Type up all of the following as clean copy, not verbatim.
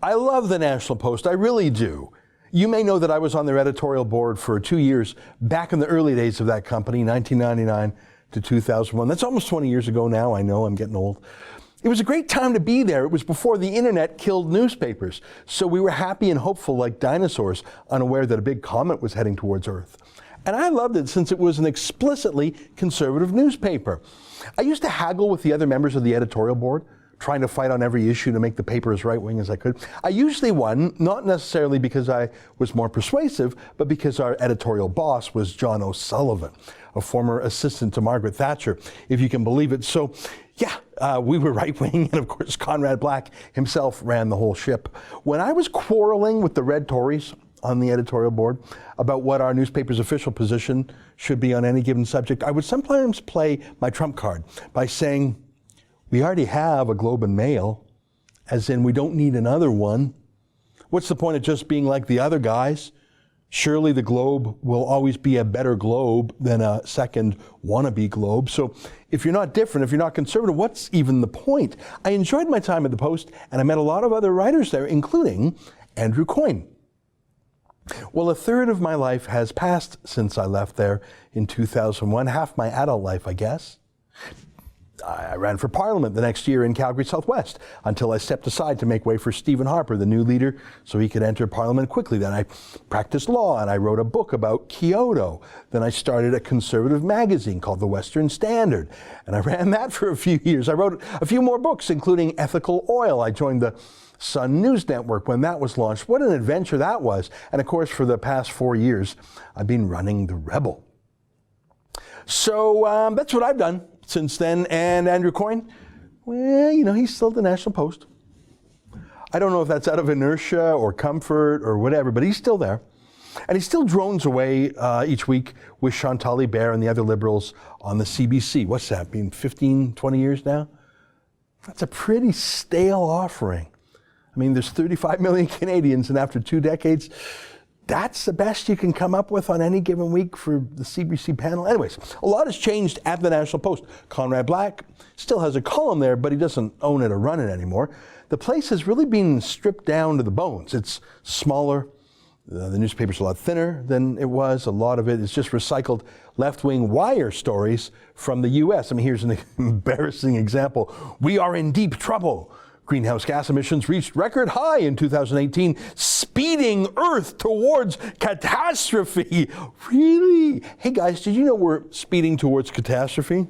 I love the National Post, I really do. You may know that I was on their editorial board for 2 years back in the early days of that company, 1999 to 2001. That's almost 20 years ago now. I know I'm getting old. It was a great time to be there. It was before the internet killed newspapers. So we were happy and hopeful like dinosaurs, unaware that a big comet was heading towards Earth. And I loved it since it was an explicitly conservative newspaper. I used to haggle with the other members of the editorial board, trying to fight on every issue to make the paper as right-wing as I could. I usually won, not necessarily because I was more persuasive, but because our editorial boss was John O'Sullivan, a former assistant to Margaret Thatcher, if you can believe it. So, yeah, we were right-wing, and of course Conrad Black himself ran the whole ship. When I was quarreling with the Red Tories on the editorial board about what our newspaper's official position should be on any given subject, I would sometimes play my trump card by saying, we already have a Globe and Mail, as in we don't need another one. What's the point of just being like the other guys? Surely the Globe will always be a better Globe than a second wannabe Globe. So if you're not different, if you're not conservative, what's even the point? I enjoyed my time at the Post, and I met a lot of other writers there, including Andrew Coyne. Well, a third of my life has passed since I left there in 2001, half my adult life, I guess. I ran for Parliament the next year in Calgary Southwest until I stepped aside to make way for Stephen Harper, the new leader, so he could enter Parliament quickly. Then I practiced law and I wrote a book about Kyoto. Then I started a conservative magazine called The Western Standard, and I ran that for a few years. I wrote a few more books, including Ethical Oil. I joined the Sun News Network when that was launched. What an adventure that was. And of course, for the past 4 years, I've been running The Rebel. So that's what I've done since then. And Andrew Coyne, well, you know, he's still at the National Post. I don't know if that's out of inertia or comfort or whatever, but he's still there. And he still drones away each week with Chantal Hébert and the other Liberals on the CBC. What's that, been 15, 20 years now? That's a pretty stale offering. I mean, there's 35 million Canadians, and after 2 decades, that's the best you can come up with on any given week for the CBC panel. Anyways, a lot has changed at the National Post. Conrad Black still has a column there, but he doesn't own it or run it anymore. The place has really been stripped down to the bones. It's smaller. The newspaper's a lot thinner than it was. A lot of it is just recycled left-wing wire stories from the U.S. I mean, here's an embarrassing example. We are in deep trouble. Greenhouse gas emissions reached record high in 2018, speeding Earth towards catastrophe. Really? Hey guys, did you know we're speeding towards catastrophe?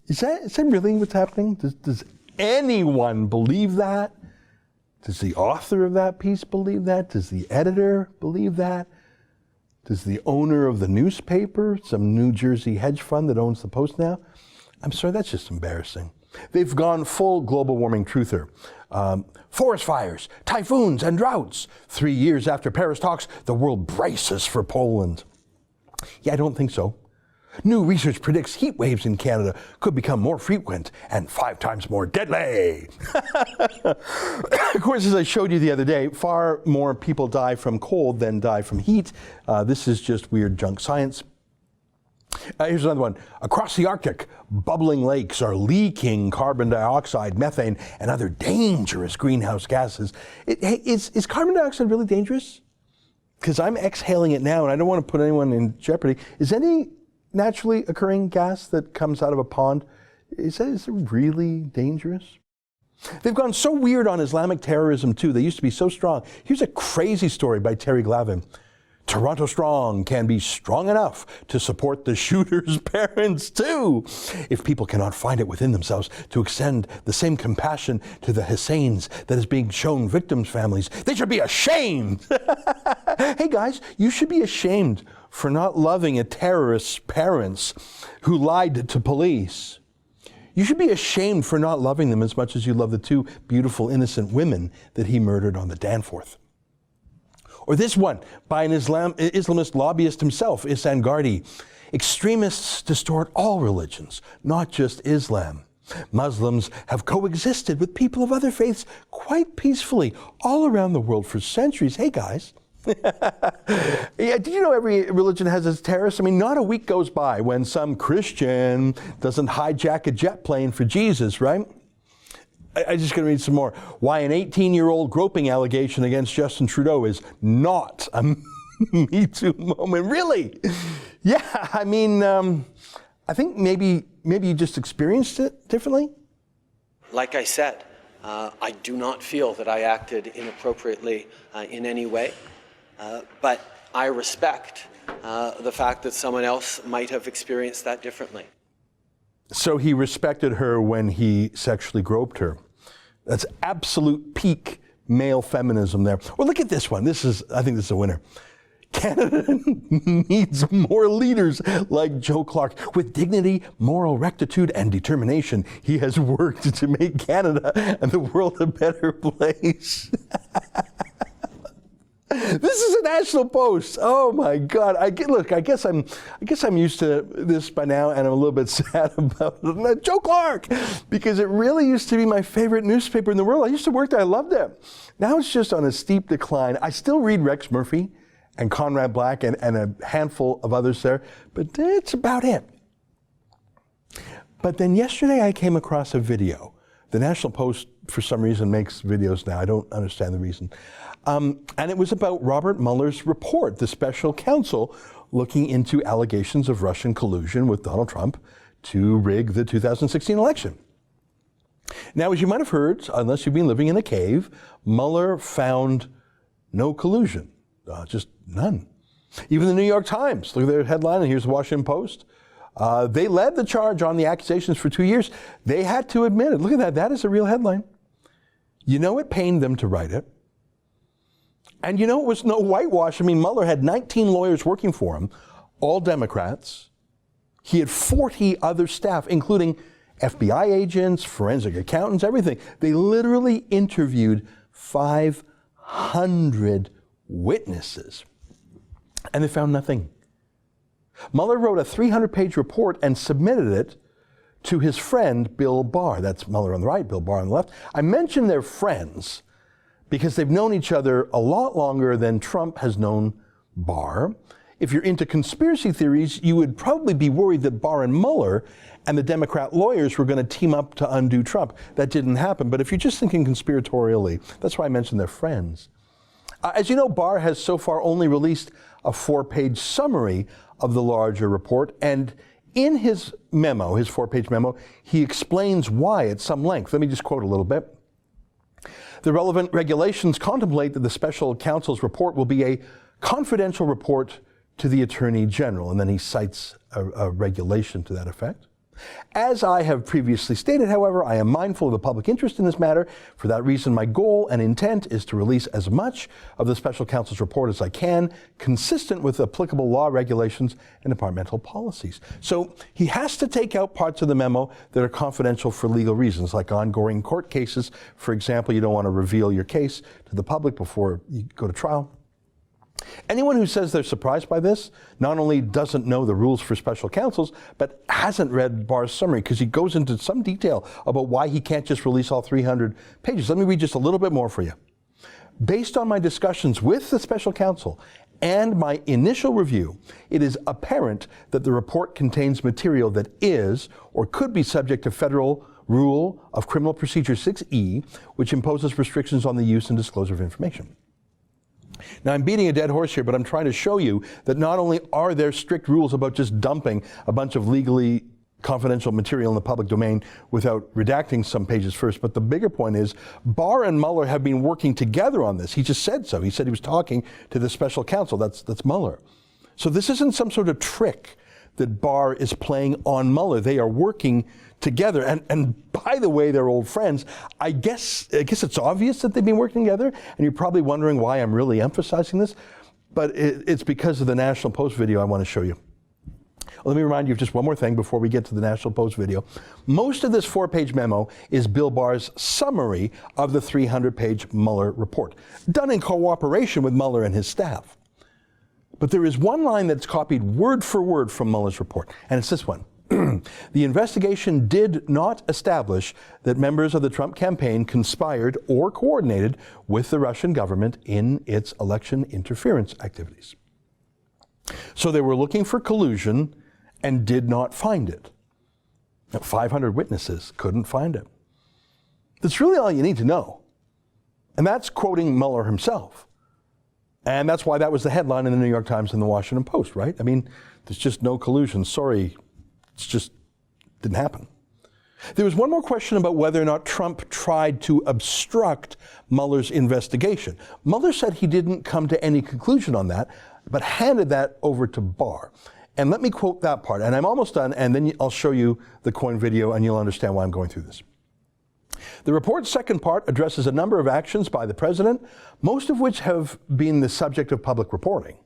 Is that really what's happening? Does anyone believe that? Does the author of that piece believe that? Does the editor believe that? Does the owner of the newspaper, some New Jersey hedge fund that owns the Post now? I'm sorry, that's just embarrassing. They've gone full global warming truther. Forest fires, typhoons, and droughts. 3 years after Paris talks, the world braces for Poland. Yeah, I don't think so. New research predicts heat waves in Canada could become more frequent and 5 times more deadly. Of course, as I showed you the other day, far more people die from cold than die from heat. This is just weird junk science. Here's another one. Across the Arctic, bubbling lakes are leaking carbon dioxide, methane, and other dangerous greenhouse gases. Is carbon dioxide really dangerous? Because I'm exhaling it now, and I don't want to put anyone in jeopardy. Is any naturally occurring gas that comes out of a pond, is it really dangerous? They've gone so weird on Islamic terrorism, too. They used to be so strong. Here's a crazy story by Terry Glavin. Toronto Strong can be strong enough to support the shooter's parents too. If people cannot find it within themselves to extend the same compassion to the Husseins that is being shown victims' families, they should be ashamed. Hey guys, you should be ashamed for not loving a terrorist's parents who lied to police. You should be ashamed for not loving them as much as you love the 2 beautiful innocent women that he murdered on the Danforth. Or this one by an Islamist lobbyist himself, Ihsan Gardi. Extremists distort all religions, not just Islam. Muslims have coexisted with people of other faiths quite peacefully all around the world for centuries. Hey guys. Yeah, do you know every religion has its terrorists? I mean, not a week goes by when some Christian doesn't hijack a jet plane for Jesus, right? I'm just going to read some more. Why an 18-year-old groping allegation against Justin Trudeau is not a Me Too moment. Really? Yeah, I mean, I think maybe you just experienced it differently. Like I said, I do not feel that I acted inappropriately in any way, but I respect the fact that someone else might have experienced that differently. So he respected her when he sexually groped her. That's absolute peak male feminism there. Well, look at this one. I think this is a winner. Canada needs more leaders like Joe Clark. With dignity, moral rectitude, and determination, he has worked to make Canada and the world a better place. This is a National Post. Oh my God! I guess I'm used to this by now, and I'm a little bit sad about it. Joe Clark, because it really used to be my favorite newspaper in the world. I used to work there. I loved it. Now it's just on a steep decline. I still read Rex Murphy and Conrad Black and a handful of others there, but it's about it. But then yesterday I came across a video. The National Post, for some reason, makes videos now. I don't understand the reason. And it was about Robert Mueller's report, the special counsel looking into allegations of Russian collusion with Donald Trump to rig the 2016 election. Now, as you might have heard, unless you've been living in a cave, Mueller found no collusion, just none. Even the New York Times, look at their headline, and here's the Washington Post. They led the charge on the accusations for 2 years. They had to admit it. Look at that. That is a real headline. You know it pained them to write it. And you know it was no whitewash. I mean, Mueller had 19 lawyers working for him, all Democrats. He had 40 other staff, including FBI agents, forensic accountants, everything. They literally interviewed 500 witnesses, and they found nothing. Mueller wrote a 300-page report and submitted it to his friend, Bill Barr. That's Mueller on the right, Bill Barr on the left. I mention they're friends because they've known each other a lot longer than Trump has known Barr. If you're into conspiracy theories, you would probably be worried that Barr and Mueller and the Democrat lawyers were going to team up to undo Trump. That didn't happen. But if you're just thinking conspiratorially, that's why I mentioned they're friends. As you know, Barr has so far only released a 4-page summary of the larger report. And in his memo, his 4-page memo, he explains why at some length. Let me just quote a little bit. The relevant regulations contemplate that the special counsel's report will be a confidential report to the Attorney General. And then he cites a regulation to that effect. As I have previously stated, however, I am mindful of the public interest in this matter. For that reason, my goal and intent is to release as much of the special counsel's report as I can, consistent with applicable law, regulations, and departmental policies. So he has to take out parts of the memo that are confidential for legal reasons, like ongoing court cases. For example, you don't want to reveal your case to the public before you go to trial. Anyone who says they're surprised by this not only doesn't know the rules for special counsels, but hasn't read Barr's summary, because he goes into some detail about why he can't just release all 300 pages. Let me read just a little bit more for you. Based on my discussions with the special counsel and my initial review, it is apparent that the report contains material that is or could be subject to federal Rule of Criminal Procedure 6E, which imposes restrictions on the use and disclosure of information. Now, I'm beating a dead horse here, but I'm trying to show you that not only are there strict rules about just dumping a bunch of legally confidential material in the public domain without redacting some pages first, but the bigger point is Barr and Mueller have been working together on this. He just said so. He said he was talking to the special counsel. That's Mueller. So this isn't some sort of trick that Barr is playing on Mueller. They are working together. And by the way, they're old friends. I guess it's obvious that they've been working together, and you're probably wondering why I'm really emphasizing this, but it's because of the National Post video I want to show you. Let me remind you of just one more thing before we get to the National Post video. Most of this 4-page memo is Bill Barr's summary of the 300-page Mueller report, done in cooperation with Mueller and his staff. But there is one line that's copied word for word from Mueller's report, and it's this one. The investigation did not establish that members of the Trump campaign conspired or coordinated with the Russian government in its election interference activities. So they were looking for collusion and did not find it. 500 witnesses couldn't find it. That's really all you need to know. And that's quoting Mueller himself. And that's why that was the headline in the New York Times and the Washington Post, right? I mean, there's just no collusion. Sorry, it's just didn't happen. There was one more question about whether or not Trump tried to obstruct Mueller's investigation. Mueller said he didn't come to any conclusion on that, but handed that over to Barr. And let me quote that part, and I'm almost done, and then I'll show you the Coyne video and you'll understand why I'm going through this. The report's second part addresses a number of actions by the president, most of which have been the subject of public reporting,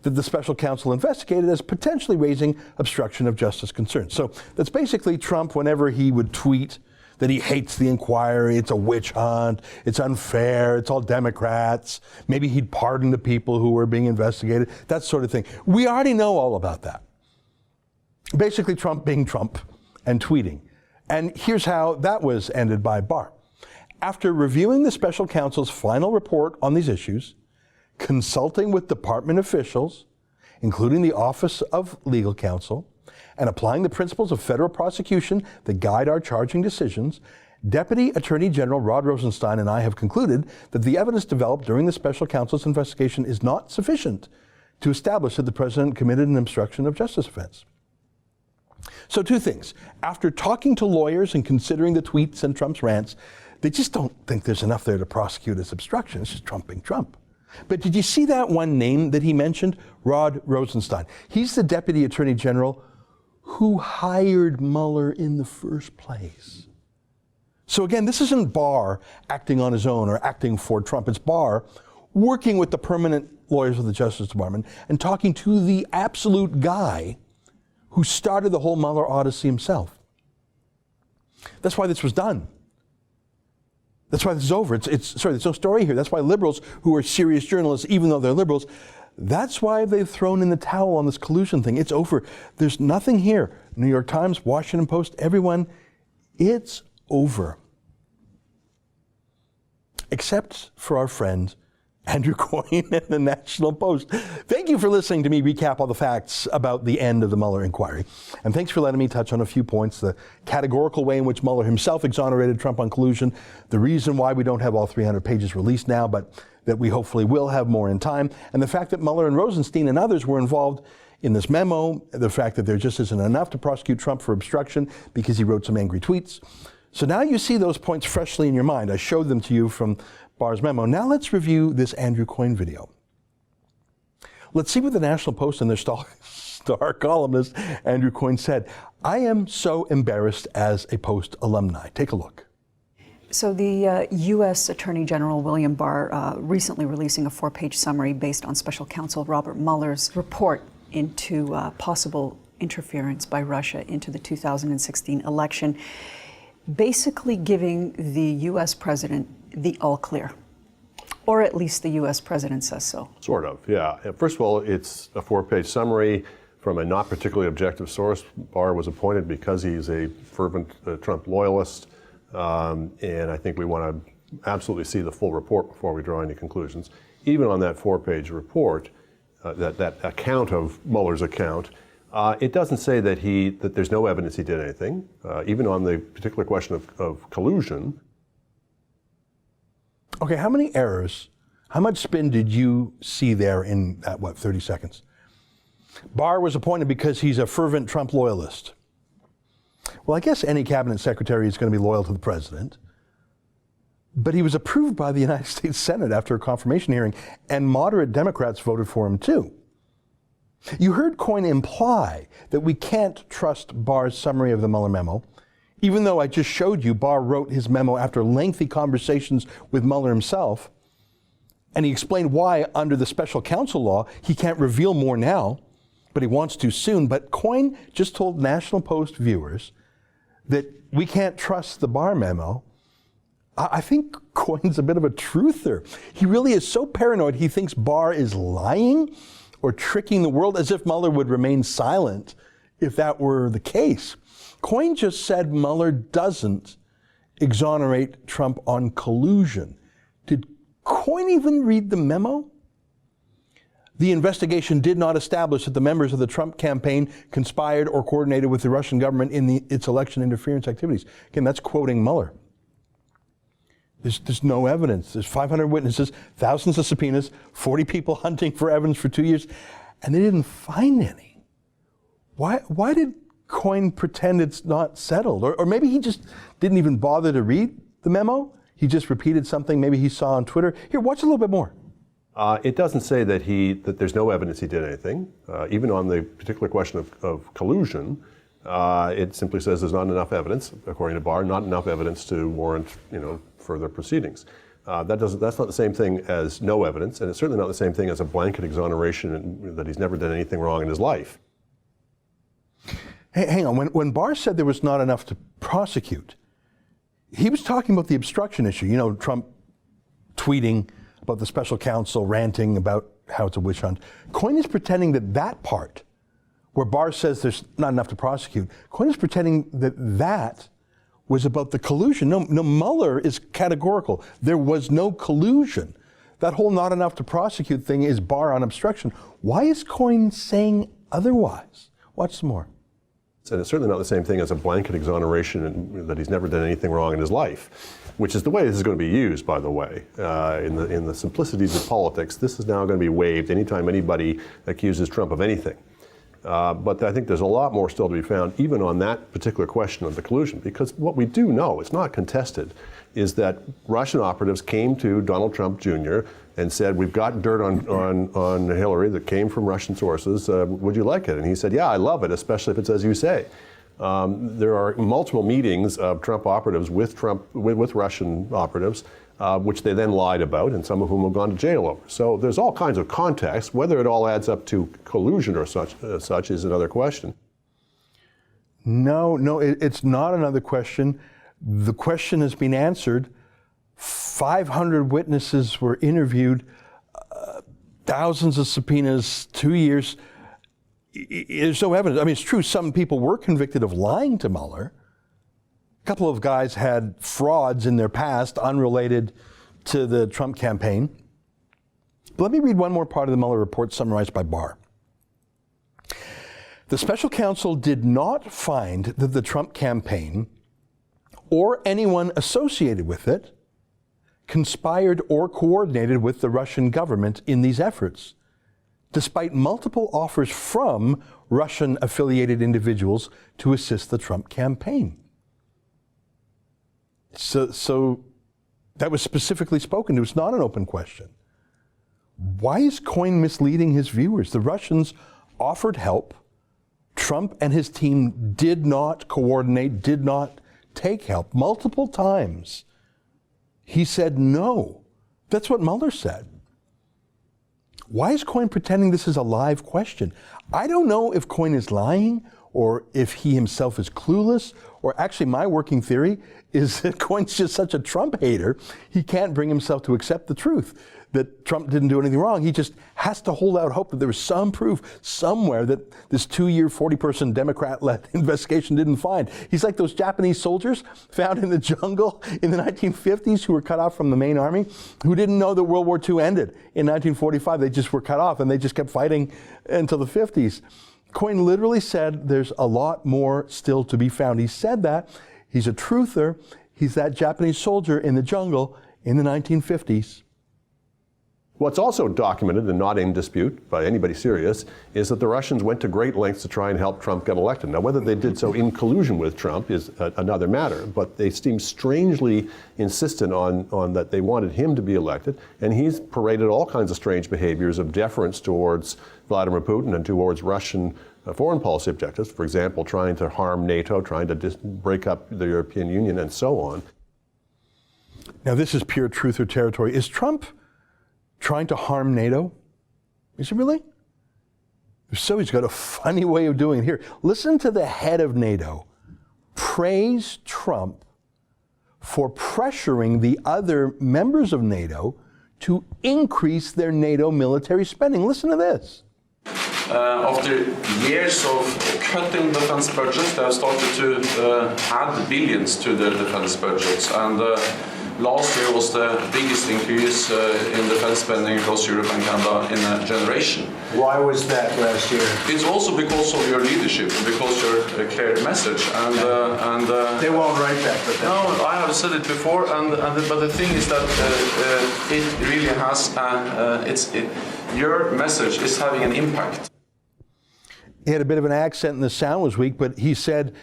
that the special counsel investigated as potentially raising obstruction of justice concerns. So that's basically Trump, whenever he would tweet that he hates the inquiry, it's a witch hunt, it's unfair, it's all Democrats, maybe he'd pardon the people who were being investigated, that sort of thing. We already know all about that. Basically Trump being Trump and tweeting. And here's how that was ended by Barr. After reviewing the special counsel's final report on these issues, consulting with department officials, including the Office of Legal Counsel, and applying the principles of federal prosecution that guide our charging decisions, Deputy Attorney General Rod Rosenstein and I have concluded that the evidence developed during the special counsel's investigation is not sufficient to establish that the president committed an obstruction of justice offense. So two things. After talking to lawyers and considering the tweets and Trump's rants, they just don't think there's enough there to prosecute as obstruction. It's just Trump being Trump. But did you see that one name that he mentioned? Rod Rosenstein. He's the Deputy Attorney General who hired Mueller in the first place. So again, this isn't Barr acting on his own or acting for Trump. It's Barr working with the permanent lawyers of the Justice Department and talking to the absolute guy who started the whole Mueller odyssey himself. That's why this was done. That's why this is over. There's no story here. That's why liberals who are serious journalists, even though they're liberals, that's why they've thrown in the towel on this collusion thing. It's over. There's nothing here. New York Times, Washington Post, everyone, it's over. Except for our friend Andrew Coyne and the National Post. Thank you for listening to me recap all the facts about the end of the Mueller inquiry. And thanks for letting me touch on a few points: the categorical way in which Mueller himself exonerated Trump on collusion, the reason why we don't have all 300 pages released now, but that we hopefully will have more in time, and the fact that Mueller and Rosenstein and others were involved in this memo, the fact that there just isn't enough to prosecute Trump for obstruction because he wrote some angry tweets. So now you see those points freshly in your mind. I showed them to you from Barr's memo. Now let's review this Andrew Coyne video. Let's see what the National Post and their star columnist Andrew Coyne said. I am so embarrassed as a Post alumni. Take a look. So the U.S. Attorney General William Barr recently releasing a 4-page summary based on Special Counsel Robert Mueller's report into possible interference by Russia into the 2016 election, basically giving the U.S. president the all clear, or at least the U.S. president says so. Sort of, yeah. First of all, it's a 4-page summary from a not particularly objective source. Barr was appointed because he's a fervent Trump loyalist, and I think we want to absolutely see the full report before we draw any conclusions. Even on that 4-page report, that account of Mueller's account, it doesn't say that there's no evidence he did anything. Even on the particular question of collusion. Okay, how many errors, how much spin did you see there in that, 30 seconds? Barr was appointed because he's a fervent Trump loyalist. Well, I guess any cabinet secretary is going to be loyal to the president. But he was approved by the United States Senate after a confirmation hearing, and moderate Democrats voted for him too. You heard Coyne imply that we can't trust Barr's summary of the Mueller memo, even though I just showed you Barr wrote his memo after lengthy conversations with Mueller himself, and he explained why, under the special counsel law, he can't reveal more now, but he wants to soon. But Coyne just told National Post viewers that we can't trust the Barr memo. I think Coyne's a bit of a truther. He really is so paranoid he thinks Barr is lying or tricking the world, as if Mueller would remain silent if that were the case. Coyne just said Mueller doesn't exonerate Trump on collusion. Did Coyne even read the memo? The investigation did not establish that the members of the Trump campaign conspired or coordinated with the Russian government in its election interference activities. Again, that's quoting Mueller. There's no evidence. There's 500 witnesses, thousands of subpoenas, 40 people hunting for evidence for 2 years, and they didn't find any. Why did Coyne pretend it's not settled? Or maybe he just didn't even bother to read the memo? He just repeated something maybe he saw on Twitter. Here, watch a little bit more. It doesn't say that there's no evidence he did anything. Even on the particular question of collusion, it simply says there's not enough evidence, according to Barr, not enough evidence to warrant, further proceedings. That's not the same thing as no evidence, and it's certainly not the same thing as a blanket exoneration that he's never done anything wrong in his life. Hey, hang on. When Barr said there was not enough to prosecute, he was talking about the obstruction issue. Trump tweeting about the special counsel, ranting about how it's a witch hunt. Coyne is pretending that part, where Barr says there's not enough to prosecute, Coyne is pretending that was about the collusion. No, Mueller is categorical. There was no collusion. That whole not enough to prosecute thing is Barr on obstruction. Why is Coyne saying otherwise? Watch some more. And it's certainly not the same thing as a blanket exoneration that he's never done anything wrong in his life, which is the way this is going to be used, by the way. In the simplicities of politics, this is now going to be waived anytime anybody accuses Trump of anything. But I think there's a lot more still to be found, even on that particular question of the collusion, because what we do know, it's not contested, is that Russian operatives came to Donald Trump Jr. and said, we've got dirt on Hillary that came from Russian sources. Would you like it? And he said, yeah, I love it, especially if it's as you say. There are multiple meetings of Trump operatives with Russian operatives, which they then lied about, and some of whom have gone to jail over. So there's all kinds of context. Whether it all adds up to collusion or such is another question. No, it's not another question. The question has been answered. 500 witnesses were interviewed, thousands of subpoenas, 2 years. There's no evidence. I mean, it's true, some people were convicted of lying to Mueller. A couple of guys had frauds in their past unrelated to the Trump campaign. But let me read one more part of the Mueller report summarized by Barr. The special counsel did not find that the Trump campaign or anyone associated with it conspired or coordinated with the Russian government in these efforts, despite multiple offers from Russian-affiliated individuals to assist the Trump campaign. So that was specifically spoken to. It's not an open question. Why is Coyne misleading his viewers? The Russians offered help. Trump and his team did not coordinate, did not take help. Multiple times he said no. That's what Mueller said. Why is Coyne pretending this is a live question? I don't know if Coyne is lying or if he himself is clueless, or actually my working theory is that Coyne's just such a Trump hater, he can't bring himself to accept the truth, that Trump didn't do anything wrong. He just has to hold out hope that there was some proof somewhere that this 2-year, 40-person Democrat-led investigation didn't find. He's like those Japanese soldiers found in the jungle in the 1950s who were cut off from the main army, who didn't know that World War II ended in 1945. They just were cut off and they just kept fighting until the 50s. Coyne literally said there's a lot more still to be found. He said that. He's a truther. He's that Japanese soldier in the jungle in the 1950s. What's also documented and not in dispute by anybody serious is that the Russians went to great lengths to try and help Trump get elected. Now, whether they did so in collusion with Trump is another matter, but they seem strangely insistent on that they wanted him to be elected, and he's paraded all kinds of strange behaviors of deference towards Vladimir Putin and towards Russian foreign policy objectives, for example, trying to harm NATO, trying to break up the European Union, and so on. Now, this is pure truther territory. Is Trump trying to harm NATO? Is he really? So he's got a funny way of doing it. Here, listen to the head of NATO praise Trump for pressuring the other members of NATO to increase their NATO military spending. Listen to this. After years of cutting defense budgets, they have started to add billions to their defense budgets. And last year was the biggest increase in defense spending across Europe and Canada in a generation. Why was that last year? It's also because of your leadership, because your clear message, and They won't write that, but no, I have said it before, but the thing is that it really has your message is having an impact. He had a bit of an accent and the sound was weak, but he said,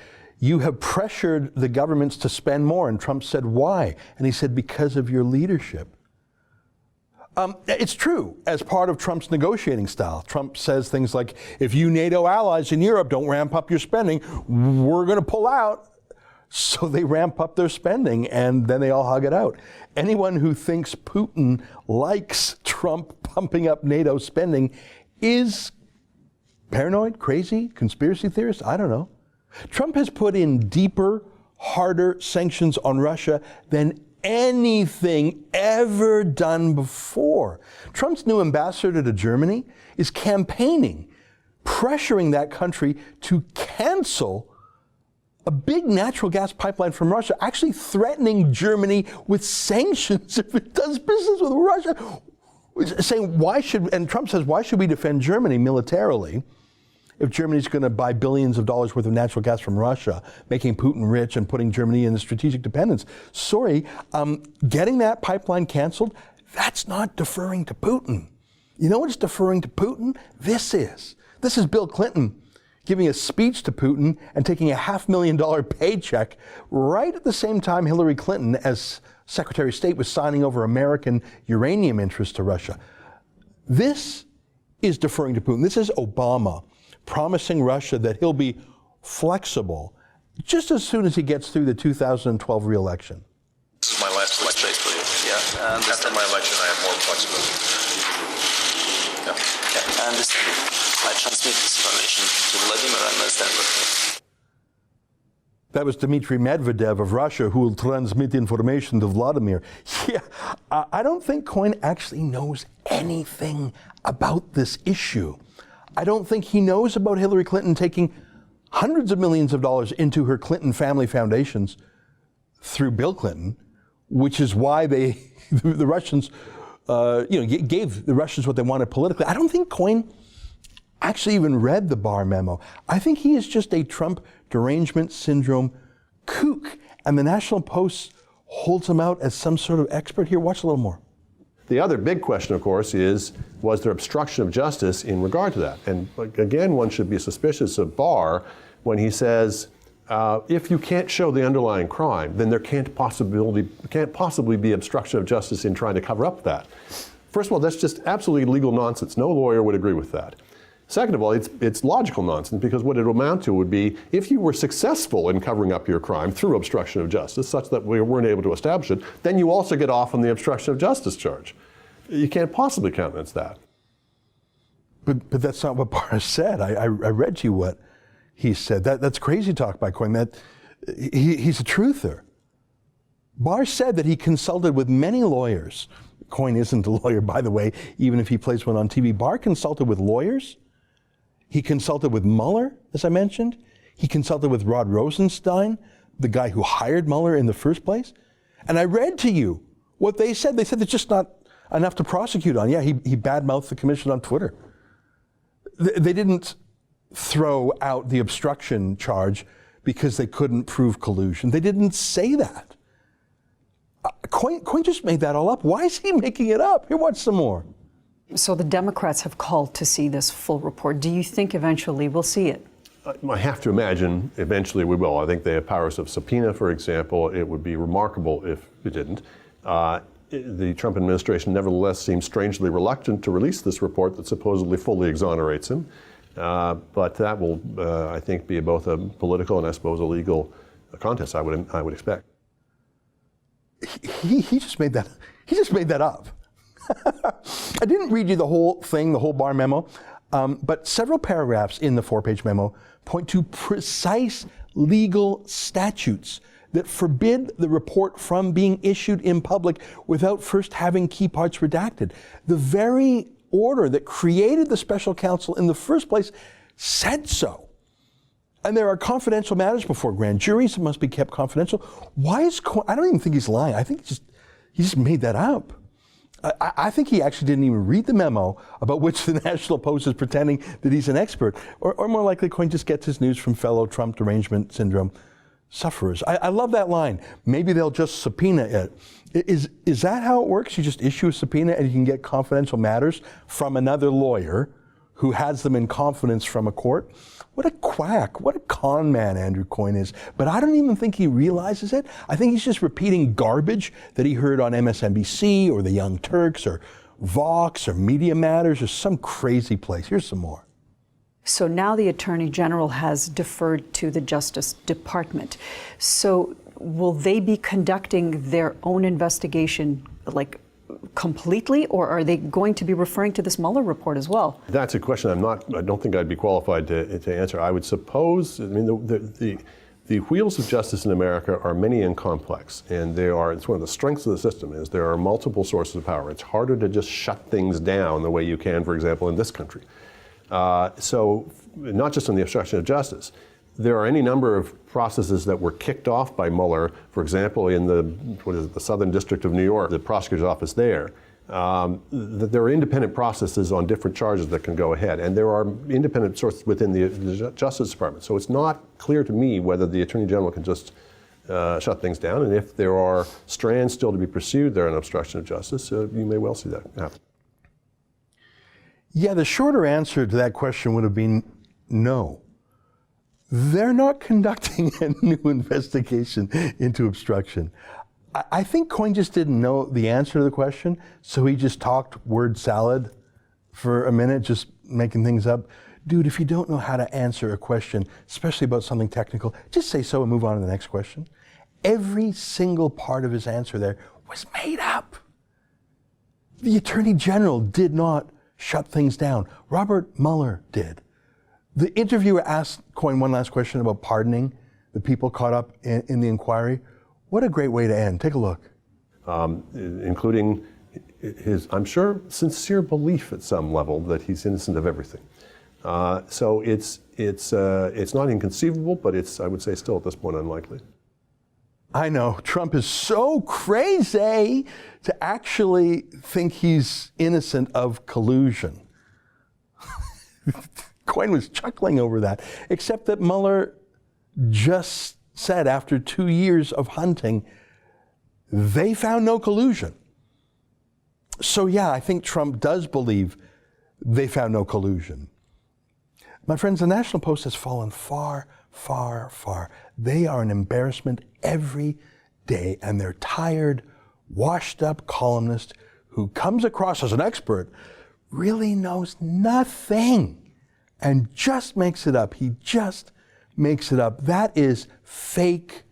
you have pressured the governments to spend more. And Trump said, why? And he said, because of your leadership. It's true, as part of Trump's negotiating style. Trump says things like, if you NATO allies in Europe don't ramp up your spending, we're going to pull out. So they ramp up their spending and then they all hug it out. Anyone who thinks Putin likes Trump pumping up NATO spending is paranoid, crazy, conspiracy theorist? I don't know. Trump has put in deeper, harder sanctions on Russia than anything ever done before. Trump's new ambassador to Germany is campaigning, pressuring that country to cancel a big natural gas pipeline from Russia, actually threatening Germany with sanctions if it does business with Russia. Saying, and Trump says, why should we defend Germany militarily if Germany's going to buy billions of dollars worth of natural gas from Russia, making Putin rich and putting Germany in a strategic dependence? Sorry, getting that pipeline canceled, that's not deferring to Putin. You know what's deferring to Putin? This is Bill Clinton giving a speech to Putin and taking a $500,000 paycheck right at the same time Hillary Clinton, as Secretary of State, was signing over American uranium interests to Russia. This is deferring to Putin. This is Obama promising Russia that he'll be flexible just as soon as he gets through the 2012 re-election. This is my last election for you. Yeah, and after my election, I have more flexibility. Yeah, I understand. I transmit this information to Vladimir and understand what. That was Dmitry Medvedev of Russia, who will transmit information to Vladimir. Yeah, I don't think Coyne actually knows anything about this issue. I don't think he knows about Hillary Clinton taking hundreds of millions of dollars into her Clinton family foundations through Bill Clinton, which is why the Russians, gave the Russians what they wanted politically. I don't think Coyne actually even read the Barr memo. I think he is just a Trump derangement syndrome kook, and the National Post holds him out as some sort of expert here. Watch a little more. The other big question, of course, is, was there obstruction of justice in regard to that? And again, one should be suspicious of Barr when he says, if you can't show the underlying crime, then there can't possibly be obstruction of justice in trying to cover up that. First of all, that's just absolutely legal nonsense. No lawyer would agree with that. Second of all, it's logical nonsense, because what it would amount to would be, if you were successful in covering up your crime through obstruction of justice, such that we weren't able to establish it, then you also get off on the obstruction of justice charge. You can't possibly countenance that. But that's not what Barr said. I read to you what he said. That's crazy talk by Coyne. He's a truther. Barr said that he consulted with many lawyers. Coyne isn't a lawyer, by the way, even if he plays one on TV. Barr consulted with lawyers. He consulted with Mueller, as I mentioned. He consulted with Rod Rosenstein, the guy who hired Mueller in the first place. And I read to you what they said. They said there's just not enough to prosecute on. Yeah, he badmouthed the commission on Twitter. They didn't throw out the obstruction charge because they couldn't prove collusion. They didn't say that. Coyne just made that all up. Why is he making it up? Here, watch some more. So the Democrats have called to see this full report. Do you think eventually we'll see it? I have to imagine eventually we will. I think they have powers of subpoena, for example. It would be remarkable if it didn't. The Trump administration nevertheless seems strangely reluctant to release this report that supposedly fully exonerates him. But that will, I think, be both a political and, I suppose, a legal contest, I would expect. He just made that. He just made that up. I didn't read you the whole thing, the whole Barr memo, but several paragraphs in the 4-page memo point to precise legal statutes that forbid the report from being issued in public without first having key parts redacted. The very order that created the special counsel in the first place said so. And there are confidential matters before grand juries that must be kept confidential. Why is Coyne, I don't even think he's lying. I think he's just He just made that up. I think he actually didn't even read the memo about which the National Post is pretending that he's an expert. Or more likely, Coyne just gets his news from fellow Trump derangement syndrome sufferers. I love that line. Maybe they'll just subpoena it. Is that how it works? You just issue a subpoena and you can get confidential matters from another lawyer who has them in confidence from a court? What a quack, what a con man Andrew Coyne is. But I don't even think he realizes it. I think he's just repeating garbage that he heard on MSNBC or the Young Turks or Vox or Media Matters or some crazy place. Here's some more. So now the Attorney General has deferred to the Justice Department. So will they be conducting their own investigation, like, completely, or are they going to be referring to this Mueller report as well? That's a question I don't think I'd be qualified to answer. I would suppose, I mean, the wheels of justice in America are many and complex, and it's one of the strengths of the system is there are multiple sources of power. It's harder to just shut things down the way you can, for example, in this country. So not just on the obstruction of justice, there are any number of processes that were kicked off by Mueller, for example, in the Southern District of New York, the prosecutor's office there. There are independent processes on different charges that can go ahead, and there are independent sources within the Justice Department. So it's not clear to me whether the Attorney General can just shut things down, and if there are strands still to be pursued there on obstruction of justice, you may well see that happen. Yeah, the shorter answer to that question would have been no. They're not conducting a new investigation into obstruction. I think Coyne just didn't know the answer to the question, so he just talked word salad for a minute, just making things up. Dude, if you don't know how to answer a question, especially about something technical, just say so and move on to the next question. Every single part of his answer there was made up. The Attorney General did not shut things down. Robert Mueller did. The interviewer asked Coyne one last question about pardoning the people caught up in the inquiry. What a great way to end. Take a look. Including his, I'm sure, sincere belief at some level that he's innocent of everything. So it's not inconceivable, but it's, I would say, still at this point unlikely. I know, Trump is so crazy to actually think he's innocent of collusion. Coyne was chuckling over that, except that Mueller just said after 2 years of hunting, they found no collusion. So yeah, I think Trump does believe they found no collusion. My friends, the National Post has fallen far, far, far. They are an embarrassment every day, and they're tired, washed up columnist who comes across as an expert, really knows nothing and just makes it up. He just makes it up. That is fake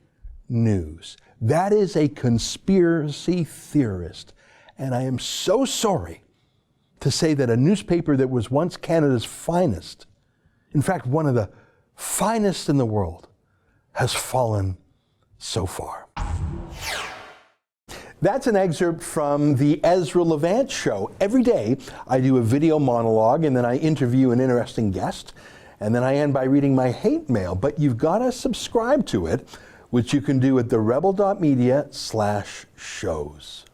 news. That is a conspiracy theorist. And I am so sorry to say that a newspaper that was once Canada's finest, in fact, one of the finest in the world, has fallen so far. That's an excerpt from the Ezra Levant show. Every day I do a video monologue and then I interview an interesting guest and then I end by reading my hate mail. But you've got to subscribe to it, which you can do at therebel.media/shows.